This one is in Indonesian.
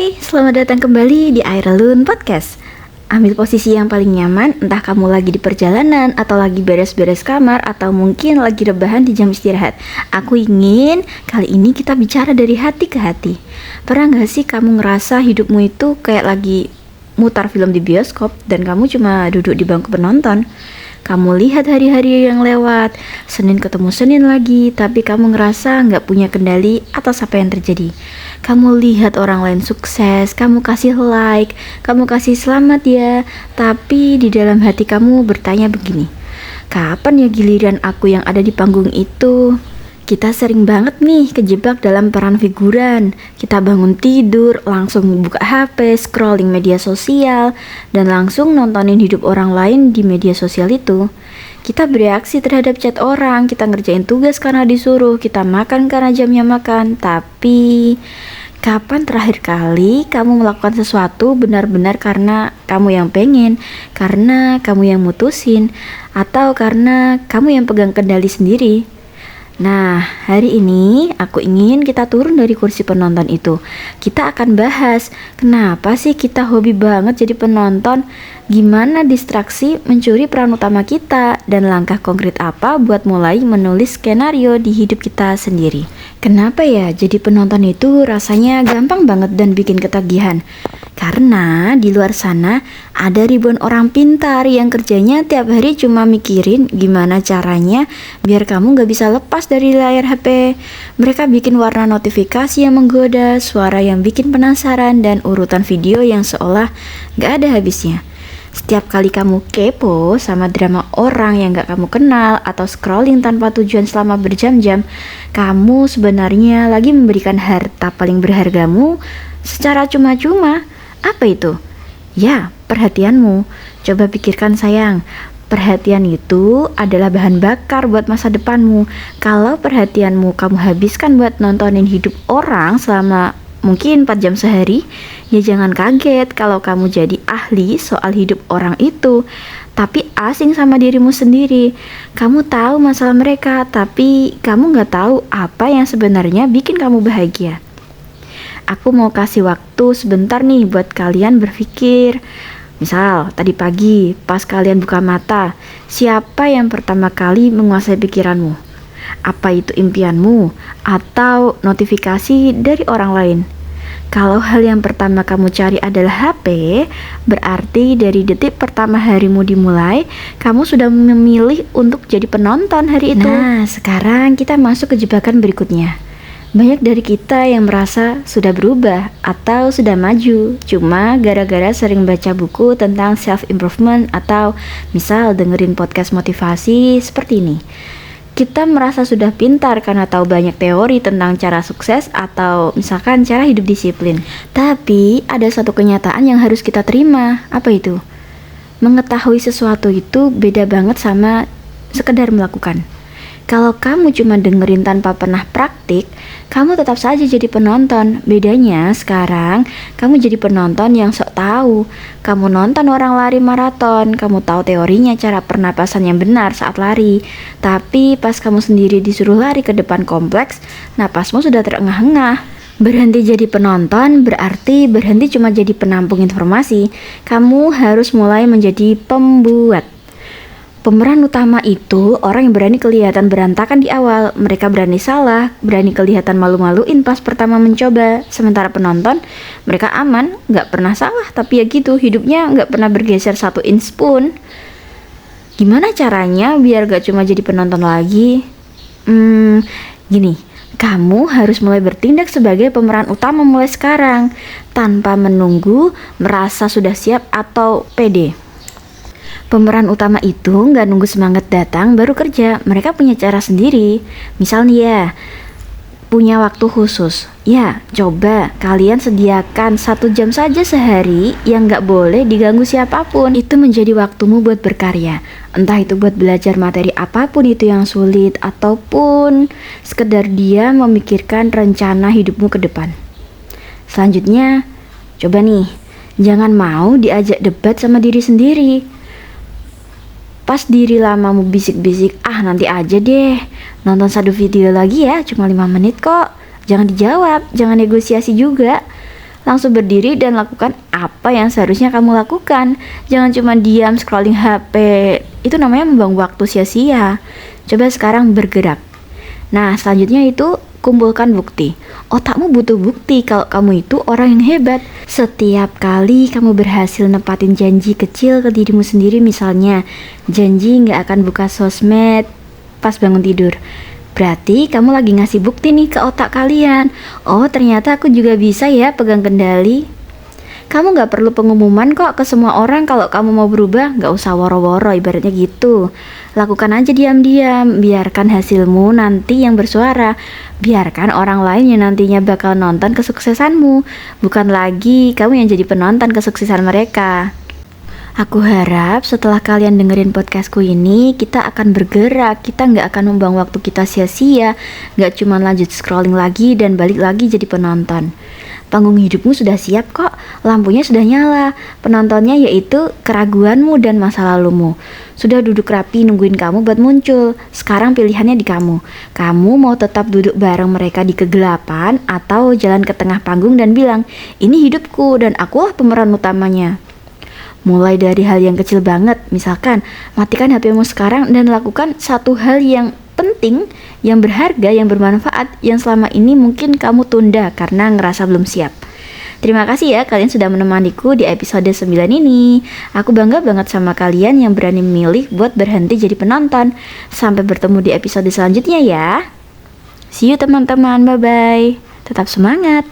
Hai, selamat datang kembali di Airalun Podcast. Ambil posisi yang paling nyaman, entah kamu lagi di perjalanan, atau lagi beres-beres kamar, atau mungkin lagi rebahan di jam istirahat. Aku ingin kali ini kita bicara dari hati ke hati. Pernah gak sih kamu ngerasa hidupmu itu kayak lagi mutar film di bioskop, dan kamu cuma duduk di bangku penonton? Kamu lihat hari-hari yang lewat, Senin ketemu Senin lagi, tapi kamu ngerasa nggak punya kendali atas apa yang terjadi. Kamu lihat orang lain sukses, kamu kasih like, kamu kasih selamat ya, tapi di dalam hati kamu bertanya begini, kapan ya giliran aku yang ada di panggung itu? Kita sering banget nih kejebak dalam peran figuran. Kita bangun tidur, langsung buka HP, scrolling media sosial, dan langsung nontonin hidup orang lain di media sosial itu. Kita bereaksi terhadap chat orang, kita ngerjain tugas karena disuruh, kita makan karena jamnya makan. Tapi, kapan terakhir kali kamu melakukan sesuatu benar-benar karena kamu yang pengen, karena kamu yang mutusin, atau karena kamu yang pegang kendali sendiri? Nah, hari ini aku ingin kita turun dari kursi penonton itu. Kita akan bahas, kenapa sih kita hobi banget jadi penonton, gimana distraksi mencuri peran utama kita, dan langkah konkret apa buat mulai menulis skenario di hidup kita sendiri. Kenapa ya jadi penonton itu rasanya gampang banget dan bikin ketagihan? Karena di luar sana ada ribuan orang pintar yang kerjanya tiap hari cuma mikirin gimana caranya biar kamu gak bisa lepas dari layar HP. Mereka bikin warna notifikasi yang menggoda, suara yang bikin penasaran, dan urutan video yang seolah gak ada habisnya. Setiap kali kamu kepo sama drama orang yang gak kamu kenal atau scrolling tanpa tujuan selama berjam-jam, kamu sebenarnya lagi memberikan harta paling berhargamu secara cuma-cuma. Apa itu? Ya, perhatianmu. Coba pikirkan sayang, perhatian itu adalah bahan bakar buat masa depanmu. Kalau perhatianmu kamu habiskan buat nontonin hidup orang selama mungkin 4 jam sehari, ya jangan kaget kalau kamu jadi ahli soal hidup orang itu, tapi asing sama dirimu sendiri. Kamu tahu masalah mereka, tapi kamu gak tahu apa yang sebenarnya bikin kamu bahagia. Aku mau kasih waktu sebentar nih buat kalian berpikir. Misal, tadi pagi pas kalian buka mata, siapa yang pertama kali menguasai pikiranmu? Apa itu impianmu atau notifikasi dari orang lain? Kalau hal yang pertama kamu cari adalah HP, berarti dari detik pertama harimu dimulai, kamu sudah memilih untuk jadi penonton hari itu. Nah, sekarang kita masuk ke jebakan berikutnya. Banyak dari kita yang merasa sudah berubah atau sudah maju cuma gara-gara sering baca buku tentang self-improvement atau misal dengerin podcast motivasi seperti ini. Kita merasa sudah pintar karena tahu banyak teori tentang cara sukses atau misalkan cara hidup disiplin. Tapi ada satu kenyataan yang harus kita terima. Apa itu? Mengetahui sesuatu itu beda banget sama sekedar melakukan. Kalau kamu cuma dengerin tanpa pernah praktik, kamu tetap saja jadi penonton. Bedanya sekarang, kamu jadi penonton yang sok tahu. Kamu nonton orang lari maraton, kamu tahu teorinya cara pernapasan yang benar saat lari. Tapi pas kamu sendiri disuruh lari ke depan kompleks, napasmu sudah terengah-engah. Berhenti jadi penonton berarti berhenti cuma jadi penampung informasi. Kamu harus mulai menjadi pembuat. Pemeran utama itu orang yang berani kelihatan berantakan di awal. Mereka berani salah, berani kelihatan malu-maluin pas pertama mencoba. Sementara penonton, mereka aman, gak pernah salah, tapi ya gitu, hidupnya gak pernah bergeser 1 inch pun. Gimana caranya biar gak cuma jadi penonton lagi? Gini, kamu harus mulai bertindak sebagai pemeran utama mulai sekarang, tanpa menunggu merasa sudah siap atau pede. Pemeran utama itu nggak nunggu semangat datang baru kerja. Mereka punya cara sendiri. Misal nih ya, punya waktu khusus. Ya, coba kalian sediakan 1 jam saja sehari yang nggak boleh diganggu siapapun. Itu menjadi waktumu buat berkarya. Entah itu buat belajar materi apapun itu yang sulit, ataupun sekedar dia memikirkan rencana hidupmu ke depan. Selanjutnya, coba nih, jangan mau diajak debat sama diri sendiri. Pas diri lamamu bisik-bisik, nanti aja deh, nonton 1 video lagi ya, cuma 5 menit kok. Jangan dijawab, jangan negosiasi juga. Langsung berdiri dan lakukan apa yang seharusnya kamu lakukan. Jangan cuma diam scrolling HP. Itu namanya membuang waktu sia-sia. Coba sekarang bergerak. Nah, selanjutnya itu kumpulkan bukti. Otakmu butuh bukti kalau kamu itu orang yang hebat. Setiap kali kamu berhasil nepatin janji kecil ke dirimu sendiri, misalnya janji nggak akan buka sosmed pas bangun tidur, berarti kamu lagi ngasih bukti nih ke otak kalian. Oh, ternyata aku juga bisa ya pegang kendali. Kamu gak perlu pengumuman kok ke semua orang kalau kamu mau berubah. Gak usah woro-woro, ibaratnya gitu. Lakukan aja diam-diam. Biarkan hasilmu nanti yang bersuara. Biarkan orang lain yang nantinya bakal nonton kesuksesanmu, bukan lagi kamu yang jadi penonton kesuksesan mereka. Aku harap setelah kalian dengerin podcastku ini, kita akan bergerak. Kita nggak akan membuang waktu kita sia-sia. Nggak cuma lanjut scrolling lagi dan balik lagi jadi penonton. Panggung hidupmu sudah siap kok. Lampunya sudah nyala. Penontonnya yaitu keraguanmu dan masa lalumu. Sudah duduk rapi nungguin kamu buat muncul. Sekarang pilihannya di kamu. Kamu mau tetap duduk bareng mereka di kegelapan, atau jalan ke tengah panggung dan bilang, ini hidupku dan akulah pemeran utamanya. Mulai dari hal yang kecil banget, misalkan matikan HP-mu sekarang dan lakukan satu hal yang penting, yang berharga, yang bermanfaat, yang selama ini mungkin kamu tunda karena ngerasa belum siap. Terima kasih ya kalian sudah menemaniku di episode 9 ini. Aku bangga banget sama kalian yang berani memilih buat berhenti jadi penonton. Sampai bertemu di episode selanjutnya ya. See you teman-teman, bye-bye. Tetap semangat.